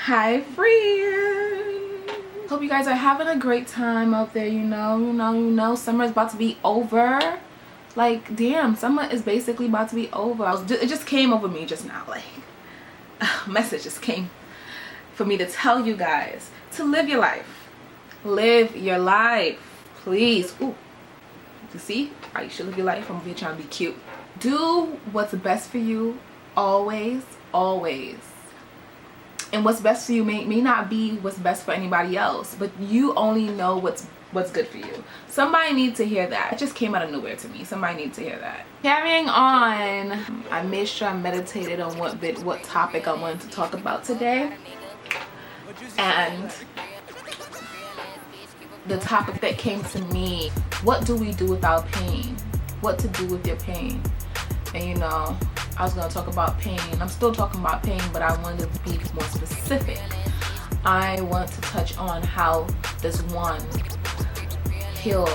Hi friends, hope you guys are having a great time out there. You know summer is about to be over. Like damn, summer is basically about to be over. It just came over me just now, like a message just came for me to tell you guys to live your life. Live your life, please. Ooh, you see, you should live your life. I'm gonna be trying to be cute. Do what's best for you, always. And what's best for you may not be what's best for anybody else, but you only know what's good for you. Somebody needs to hear that. It just came out of nowhere to me. Somebody needs to hear that. Carrying on, I made sure I meditated on what topic I wanted to talk about today, and the topic that came to me: what do we do with our pain? What to do with your pain? And you know, I was going to talk about pain. I'm still talking about pain, but I wanted to be more specific. I want to touch on how does one heal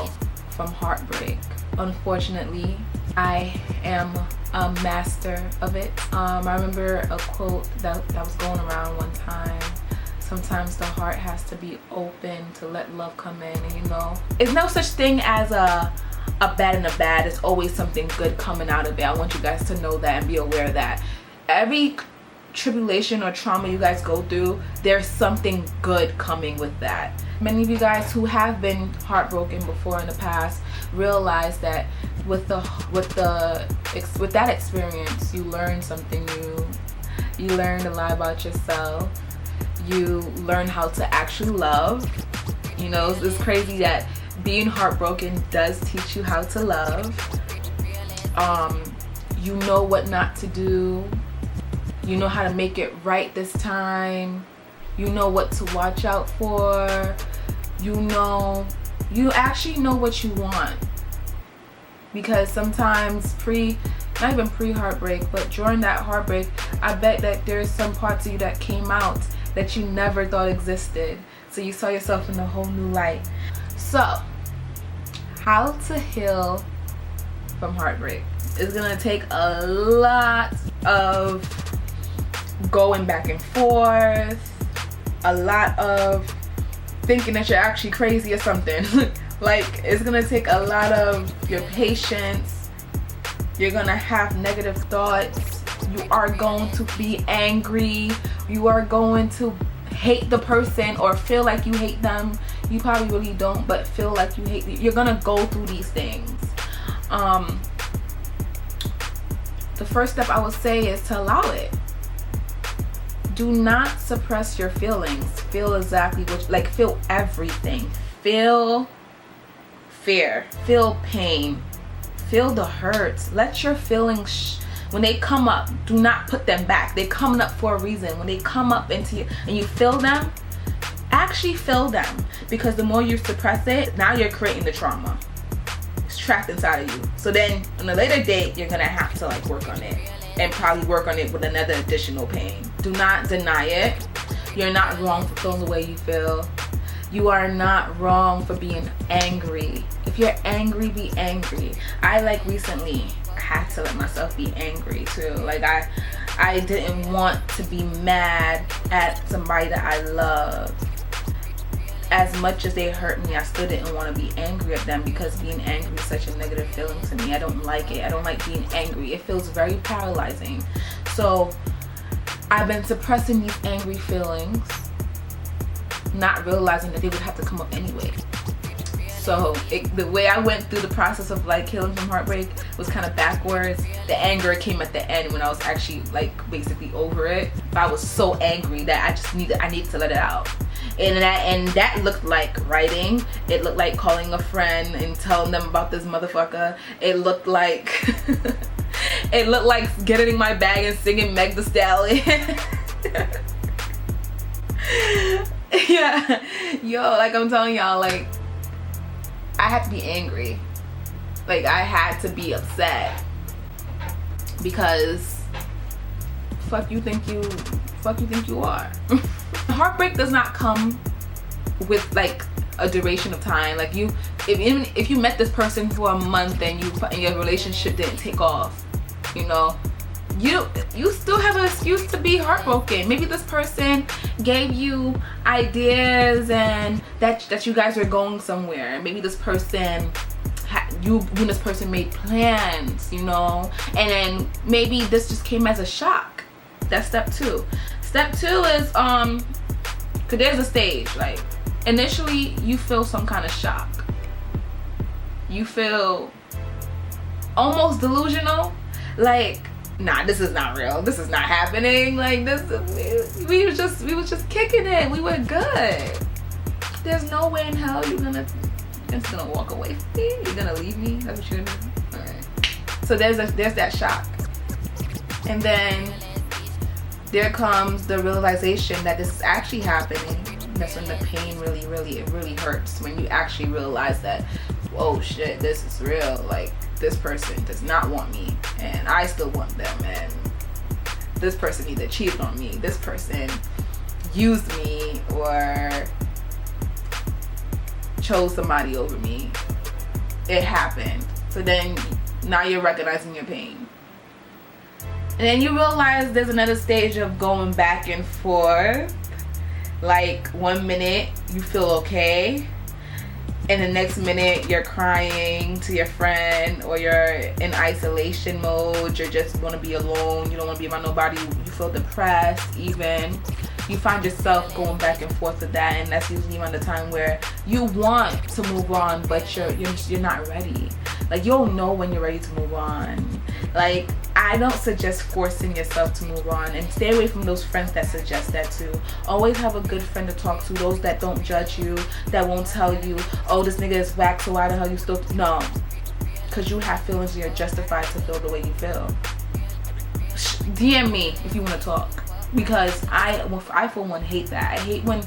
from heartbreak. Unfortunately, I am a master of it. I remember a quote that was going around one time. Sometimes the heart has to be open to let love come in. And you know, there's no such thing as a bad and a bad. There's always something good coming out of it. I want you guys to know that and be aware of that. Every tribulation or trauma you guys go through, there's something good coming with that. Many of you guys who have been heartbroken before in the past realize that with that experience, you learn something new. You learned a lot about yourself. You learn how to actually love. You know, it's crazy that being heartbroken does teach you how to love. You know what not to do. You know how to make it right this time. You know what to watch out for. You actually know what you want. Because sometimes not even pre-heartbreak, but during that heartbreak, I bet that there's some parts of you that came out that you never thought existed. So you saw yourself in a whole new light. So, how to heal from heartbreak. It's gonna take a lot of going back and forth, a lot of thinking that you're actually crazy or something. Like, it's gonna take a lot of your patience. You're gonna have negative thoughts. You are going to be angry. You are going to hate the person or feel like you hate them. You probably really don't, but feel like you hate them. You're gonna go through these things. The first step I would say is to allow it. Do not suppress your feelings. Feel exactly feel everything. Feel fear, feel pain, feel the hurt. Let your feelings when they come up, do not put them back. They're coming up for a reason. When they come up into you and you feel them, actually feel them, because the more you suppress it, now you're creating the trauma. It's trapped inside of you. So then on a later date, you're gonna have to work on it, and probably work on it with another additional pain. Do not deny it. You're not wrong for feeling the way you feel. You are not wrong for being angry. If you're angry, be angry. I recently had to let myself be angry too. I didn't want to be mad at somebody that I love. As much as they hurt me, I still didn't want to be angry at them, because being angry is such a negative feeling to me. I don't like it. I don't like being angry. It feels very paralyzing. So I've been suppressing these angry feelings, not realizing that they would have to come up anyway. So the way I went through the process of healing from heartbreak was kind of backwards. The anger came at the end when I was actually basically over it. But I was so angry that I needed to let it out. And that looked like writing. It looked like calling a friend and telling them about this motherfucker. It looked like getting in my bag and singing Meg the Stallion. Yeah, yo, I'm telling y'all, I had to be angry. I had to be upset, because fuck you think you are. Heartbreak does not come with a duration of time. If you met this person for a month and your relationship didn't take off, you still have an excuse to be heartbroken. Maybe this person gave you ideas and that you guys are going somewhere. Maybe this person you and this person made plans, you know, and then maybe this just came as a shock. That's step 2. Step 2 is cause there's a stage, like initially you feel some kind of shock. You feel almost delusional, like, nah, this is not real, this is not happening, like we was just kicking it, we were good. There's no way in hell you're just gonna walk away from me, you're gonna leave me, that's what you're gonna do. All right, so there's that shock, and then there comes the realization that this is actually happening. That's when the pain really hurts, when you actually realize that, oh shit, this is real, like this person does not want me and I still want them, and this person either cheated on me, this person used me, or chose somebody over me. It happened. So then now you're recognizing your pain, and then you realize there's another stage of going back and forth. Like 1 minute you feel okay, and the next minute you're crying to your friend, or you're in isolation mode, you just want to be alone, you don't want to be around nobody, you feel depressed even. You find yourself going back and forth with that, and that's usually around the time where you want to move on, but you're not ready. Like, you don't know when you're ready to move on. Like, I don't suggest forcing yourself to move on, and stay away from those friends that suggest that too. Always have a good friend to talk to, those that don't judge you, that won't tell you, oh, this nigga is whack, so why the hell you still, no. Because you have feelings and you're justified to feel the way you feel. DM me if you want to talk, because I for one hate that. I hate when,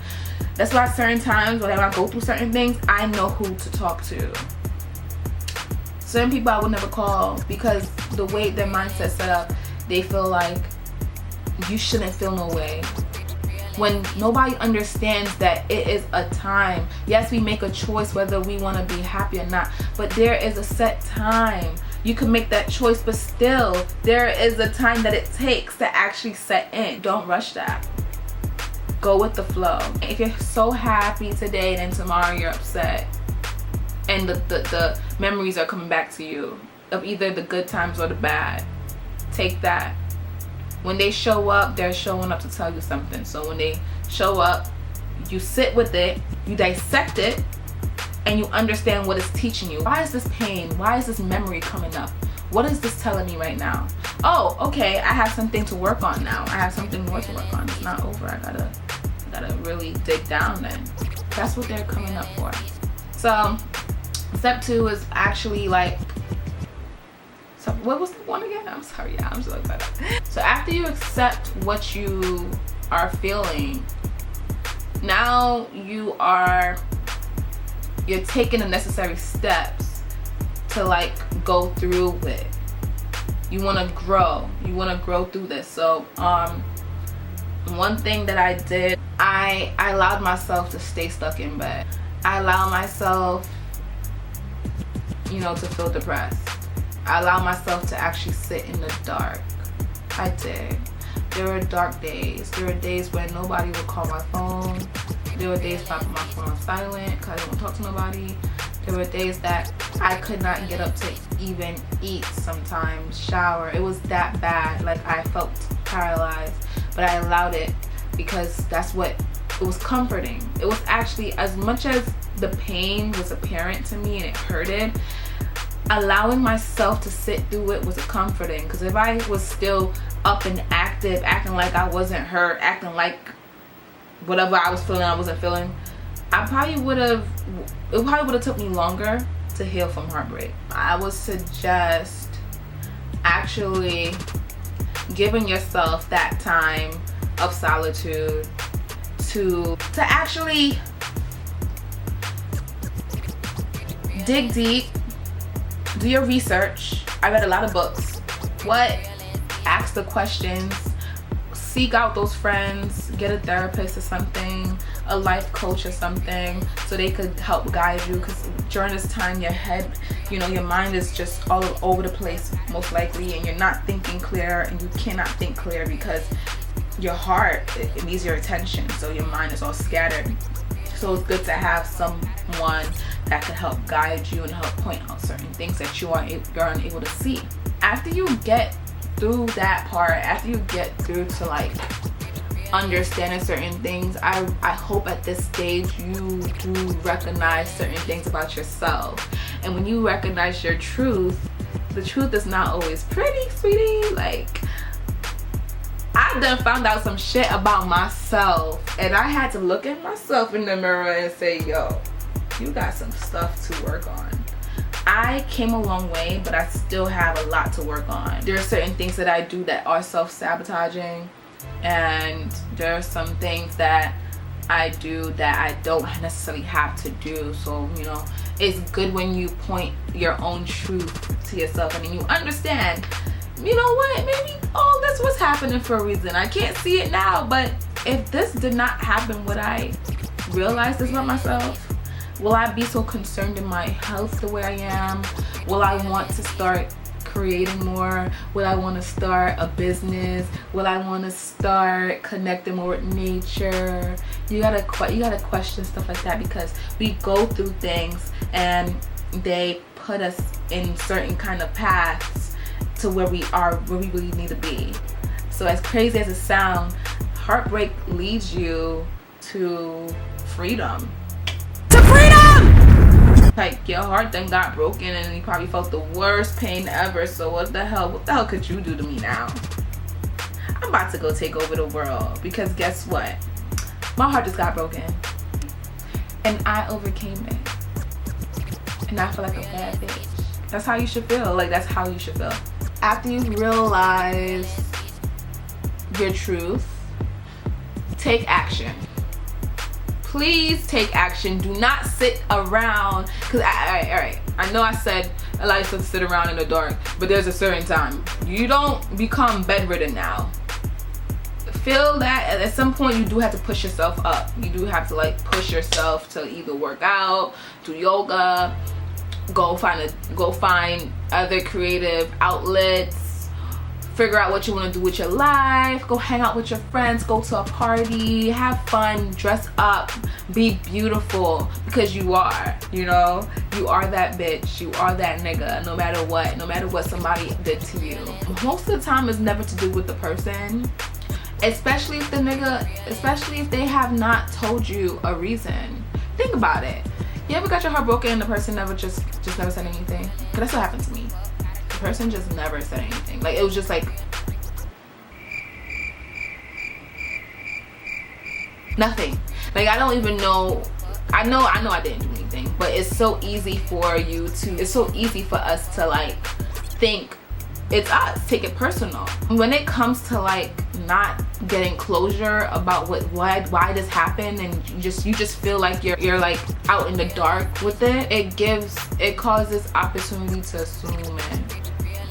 that's why certain times when I go through certain things, I know who to talk to. Certain people I would never call, because the way their mindset's set up, they feel like you shouldn't feel no way. When nobody understands that it is a time. Yes, we make a choice whether we want to be happy or not, but there is a set time. You can make that choice, but still, there is a time that it takes to actually set in. Don't rush that. Go with the flow. If you're so happy today, then tomorrow you're upset, and the memories are coming back to you of either the good times or the bad, take that. When they show up, they're showing up to tell you something. So when they show up, you sit with it, you dissect it, and you understand what it's teaching you. Why is this pain? Why is this memory coming up? What is this telling me right now? Oh, okay, I have something to work on now. I have something more to work on. It's not over. I gotta really dig down then. That's what they're coming up for. So step 2 is actually like, so what was the one again? I'm sorry, yeah, I'm so excited. So after you accept what you are feeling, now you're taking the necessary steps to like go through with. You want to grow. You want to grow through this. So one thing that I did, I allowed myself to stay stuck in bed. I allowed myself, you know, to feel depressed. I allowed myself to actually sit in the dark. I did. There were dark days. There were days when nobody would call my phone. There were days when I put my phone on silent because I didn't want to talk to nobody. There were days that I could not get up to even eat sometimes, shower. It was that bad. Like, I felt paralyzed. But I allowed it because that's what, it was comforting. It was actually, as much as the pain was apparent to me and it hurted, allowing myself to sit through it was comforting. Because if I was still up and active, acting like I wasn't hurt, acting like whatever I was feeling I wasn't feeling, it probably would have took me longer to heal from heartbreak. I would suggest actually giving yourself that time of solitude to actually dig deep, do your research. I read a lot of books. Ask the questions, seek out those friends, get a therapist or something, a life coach or something, so they could help guide you, because during this time your head, you know, your mind is just all over the place most likely, and you're not thinking clear, and you cannot think clear because your heart, it needs your attention, so your mind is all scattered. So it's good to have someone that can help guide you and help point out certain things that you're unable to see. After you get through that part, after you get through to like understanding certain things, I hope at this stage you do recognize certain things about yourself. And when you recognize your truth, the truth is not always pretty, sweetie. Like, I done found out some shit about myself, and I had to look at myself in the mirror and say, yo, you got some stuff to work on. I came a long way, but I still have a lot to work on. There are certain things that I do that are self-sabotaging, and there are some things that I do that I don't necessarily have to do. So, you know, it's good when you point your own truth to yourself and then you understand, you know what, maybe all this was happening for a reason. I can't see it now, but if this did not happen, would I realize this about myself? Will I be so concerned in my health the way I am? Will I want to start creating more? Will I want to start a business? Will I want to start connecting more with nature? You gotta question stuff like that, because we go through things and they put us in certain kind of paths to where we really need to be. So as crazy as it sounds, heartbreak leads you to freedom. To freedom! Like, your heart then got broken and you probably felt the worst pain ever. So what the hell could you do to me now? I'm about to go take over the world, because guess what? My heart just got broken and I overcame it. And I feel like a bad bitch. That's how you should feel. Like, that's how you should feel. After you realize your truth, take action. Please take action. Do not sit around. Because, alright, I know I said I like to sit around in the dark, but there's a certain time. You don't become bedridden now. Feel that at some point you do have to push yourself up. You do have to like push yourself to either work out, do yoga, go find other creative outlets, figure out what you want to do with your life, go hang out with your friends, go to a party, have fun, dress up, be beautiful, because you are, you know, you are that bitch, you are that nigga, no matter what somebody did to you. Most of the time it's never to do with the person, especially if they have not told you a reason. Think about it. You ever got your heart broken and the person never just never said anything? Because that's what happened to me. The person just never said anything. Like, it was just like nothing. Like, I don't even know. I know I didn't do anything, but it's so easy for us to like think it's us, take it personal. When it comes to like not getting closure about why this happened, and you just feel like you're like out in the dark with it, it causes opportunity to assume, and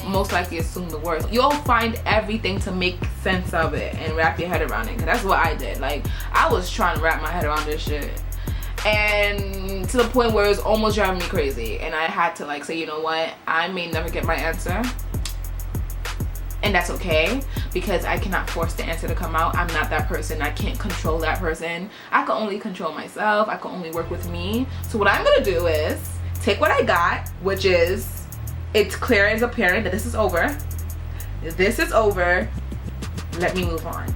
most likely assume the worst. You'll find everything to make sense of it and wrap your head around it, because that's what I did. Like, I was trying to wrap my head around this shit, and to the point where it was almost driving me crazy, and I had to like say, you know what, I may never get my answer. And that's okay, because I cannot force the answer to come out. I'm not that person. I can't control that person. I can only control myself. I can only work with me. So what I'm gonna do is take what I got, which is, it's clear as apparent that this is over. This is over. Let me move on.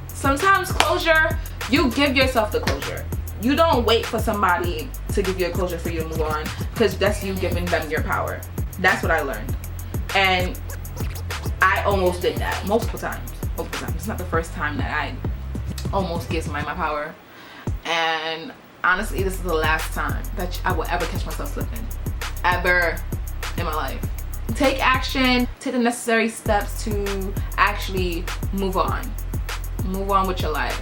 Sometimes closure, you give yourself the closure. You don't wait for somebody to give you a closure for you to move on, because that's you giving them your power. That's what I learned. And I almost did that multiple times. It's not the first time that I almost give somebody my power. And honestly, this is the last time that I will ever catch myself slipping. Ever in my life. Take action. Take the necessary steps to actually move on. Move on with your life.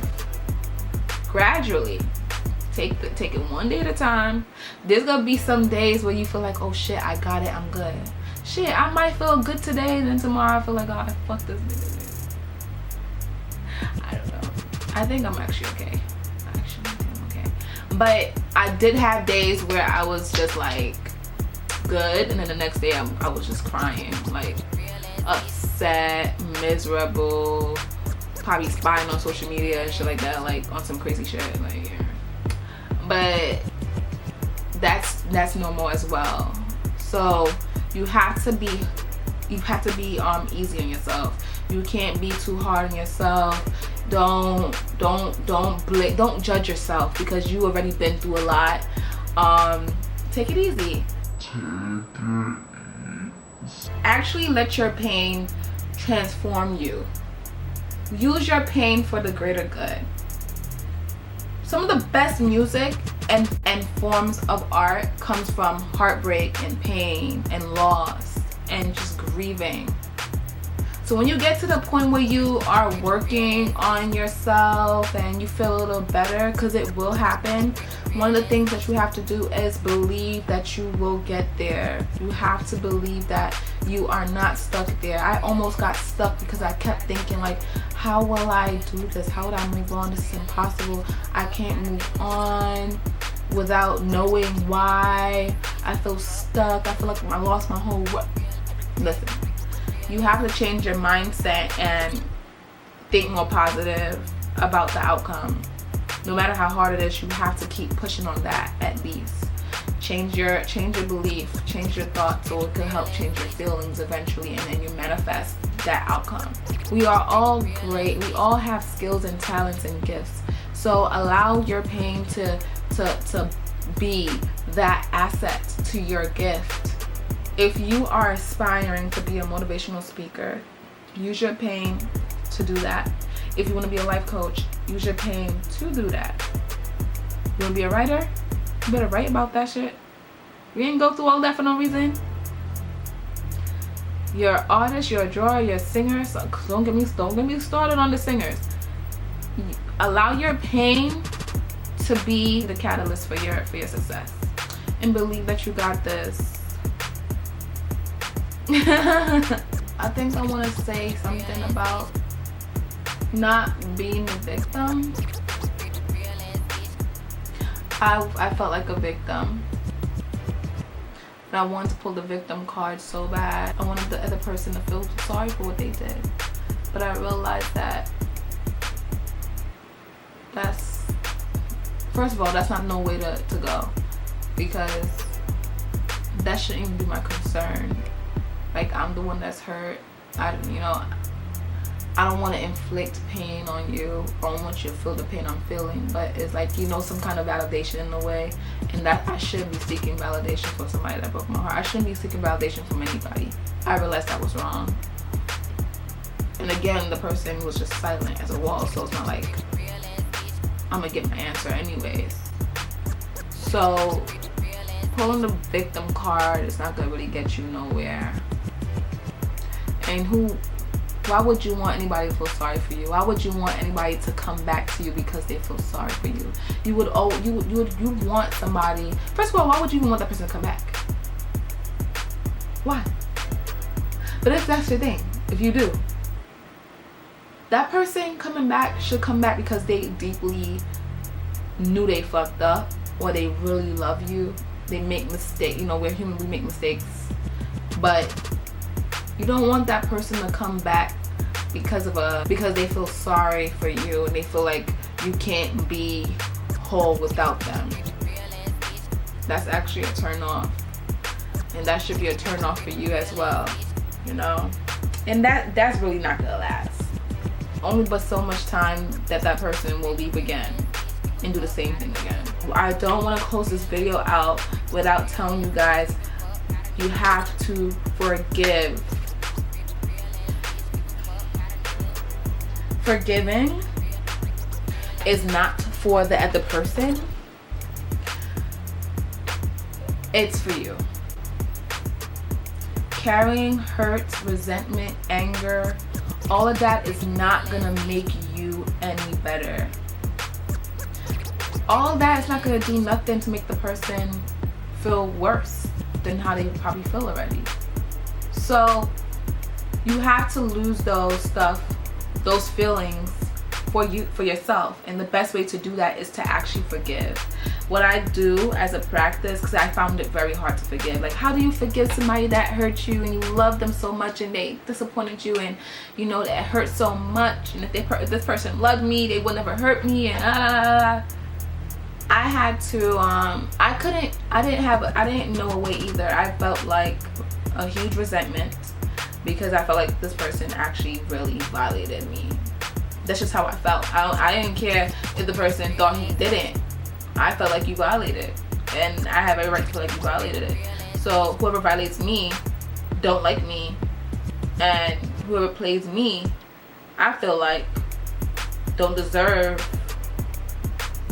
Gradually. Take it one day at a time. There's gonna be some days where you feel like, oh shit, I got it, I'm good. Shit, I might feel good today, and then tomorrow I feel like, oh, fuck this nigga. I don't know. I think I'm actually okay. Actually, I think I'm okay. But I did have days where I was just like good, and then the next day I was just crying, like upset, miserable, probably spying on social media and shit like that, like on some crazy shit, like, yeah. But that's normal as well. So you have to be easy on yourself. You can't be too hard on yourself. Don't judge yourself because you already been through a lot. Take it easy. Actually let your pain transform you. Use your pain for the greater good. Some of the best music and forms of art comes from heartbreak and pain and loss and just grieving. So when you get to the point where you are working on yourself and you feel a little better, because it will happen, one of the things that you have to do is believe that you will get there. You have to believe that you are not stuck there. I almost got stuck because I kept thinking like, how will I do this? How would I move on? This is impossible. I can't move on without knowing why. I feel stuck. I feel like I lost my whole world. Listen, you have to change your mindset and think more positive about the outcome. No matter how hard it is, you have to keep pushing on that at least. Change your belief, change your thoughts, so it can help change your feelings eventually, and then you manifest that outcome. We are all great. We all have skills and talents and gifts. So allow your pain to be that asset to your gift. If you are aspiring to be a motivational speaker, use your pain to do that. If you want to be a life coach, use your pain to do that. You want to be a writer? You better write about that shit. We didn't go through all that for no reason. You're an artist, you're a drawer, you're a singer. So don't get me started on the singers. Allow your pain to be the catalyst for your success, and believe that you got this. I think I want to say something about not being a victim. I felt like a victim, and I wanted to pull the victim card so bad. I wanted the other person to feel sorry for what they did, but I realized that first of all, that's not no way to go, because that shouldn't even be my concern. Like, I'm the one that's hurt. I don't want to inflict pain on you. I don't want you to feel the pain I'm feeling, but it's like, some kind of validation in a way, and that I shouldn't be seeking validation from somebody that broke my heart. I shouldn't be seeking validation from anybody. I realized that was wrong. And again, the person was just silent as a wall, so it's not like I'm gonna get my answer anyways. So pulling the victim card is not gonna really get you nowhere. And why would you want anybody to feel sorry for you? Why would you want anybody to come back to you because they feel sorry for you? You would want somebody. First of all, why would you even want that person to come back? Why? But if that's your thing, if you do, that person coming back should come back because they deeply knew they fucked up, or they really love you. They make mistakes. We're human, we make mistakes. But you don't want that person to come back because they feel sorry for you and they feel like you can't be whole without them. That's actually a turn off. And that should be a turn off for you as well. And that's really not gonna last. Only but so much time that person will leave again and do the same thing again. I don't want to close this video out without telling you guys, you have to forgive. Forgiving is not for the other person. It's for you. Carrying hurt, resentment, anger, all of that is not gonna make you any better. All of that is not gonna do nothing to make the person feel worse than how they probably feel already. So you have to lose those feelings for you, for yourself. And the best way to do that is to actually forgive. What I do as a practice, because I found it very hard to forgive, like, how do you forgive somebody that hurt you and you love them so much and they disappointed you, and you know that it hurts so much, and if this person loved me, they would never hurt me, and I had to I didn't know a way either. I felt like a huge resentment because I felt like this person actually really violated me. That's just how I felt. I didn't care if the person thought he didn't. I felt like you violated, and I have every right to feel like you violated it. So whoever violates me don't like me, and whoever plays me, I feel like, don't deserve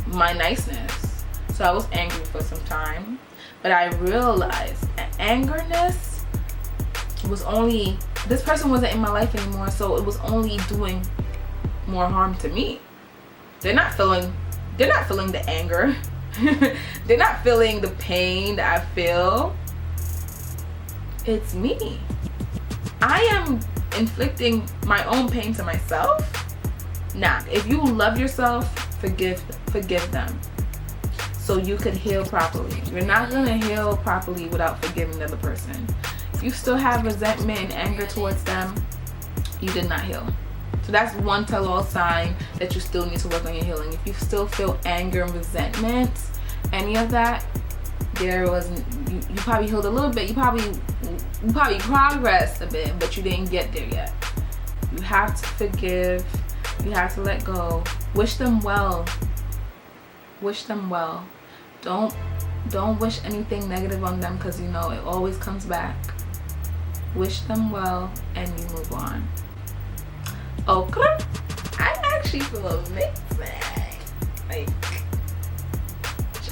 my niceness. So I was angry for some time, but I realized that angerness was only, this person wasn't in my life anymore, so it was only doing more harm to me. They're not feeling the anger. They're not feeling the pain that I feel. It's me. I am inflicting my own pain to myself. Nah, if you love yourself, forgive them, so you could heal properly. You're not gonna heal properly without forgiving the other person. If you still have resentment and anger towards them, you did not heal. So that's one tell-all sign that you still need to work on your healing. If you still feel anger and resentment, any of that, you probably healed a little bit. You probably progressed a bit, but you didn't get there yet. You have to forgive. You have to let go. Wish them well. Wish them well. Don't wish anything negative on them, because you know it always comes back. Wish them well and you move on. Okay, I actually feel amazing. Like,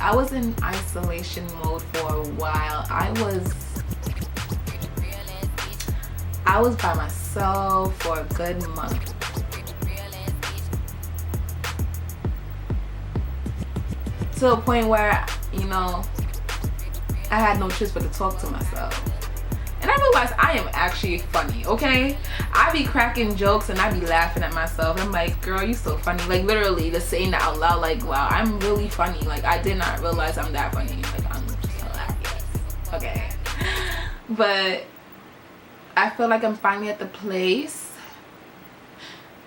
I was in isolation mode for a while. I was by myself for a good month. To a point where, you know, I had no choice but to talk to myself. And I realized I am actually funny, okay? I be cracking jokes and I be laughing at myself. I'm like, girl, you so funny. Like, literally just saying that out loud, like, wow, I'm really funny. Like, I did not realize I'm that funny. Like, I'm just hilarious. Okay. But I feel like I'm finally at the place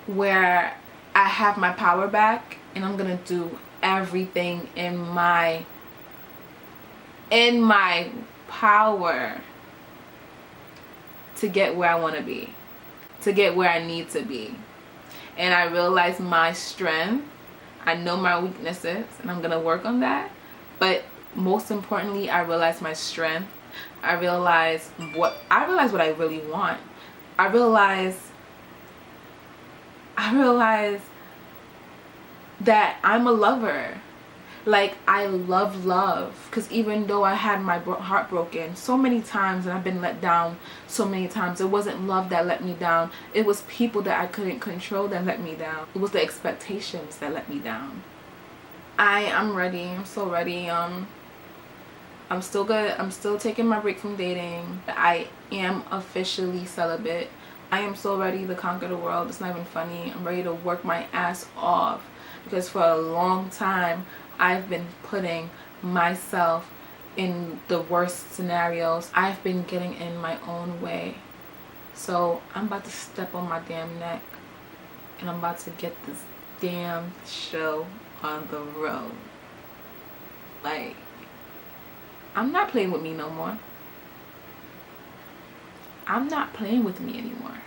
where I have my power back, and I'm gonna do everything in my power to get where I want to be, to get where I need to be. And I realize my strength. I know my weaknesses, and I'm gonna work on that. But most importantly, I realize my strength. I realize what I really want. I realize that I'm a lover. Like, I love love, because even though I had my heart broken so many times and I've been let down so many times, it wasn't love that let me down. It was people that I couldn't control that let me down. It was the expectations that let me down. I'm ready. I'm so ready. I'm still good. I'm still taking my break from dating. I am officially celibate. I am so ready to conquer the world. It's not even funny. I'm ready to work my ass off, because for a long time I've been putting myself in the worst scenarios. I've been getting in my own way. So I'm about to step on my damn neck, and I'm about to get this damn show on the road. Like, I'm not playing with me no more. I'm not playing with me anymore.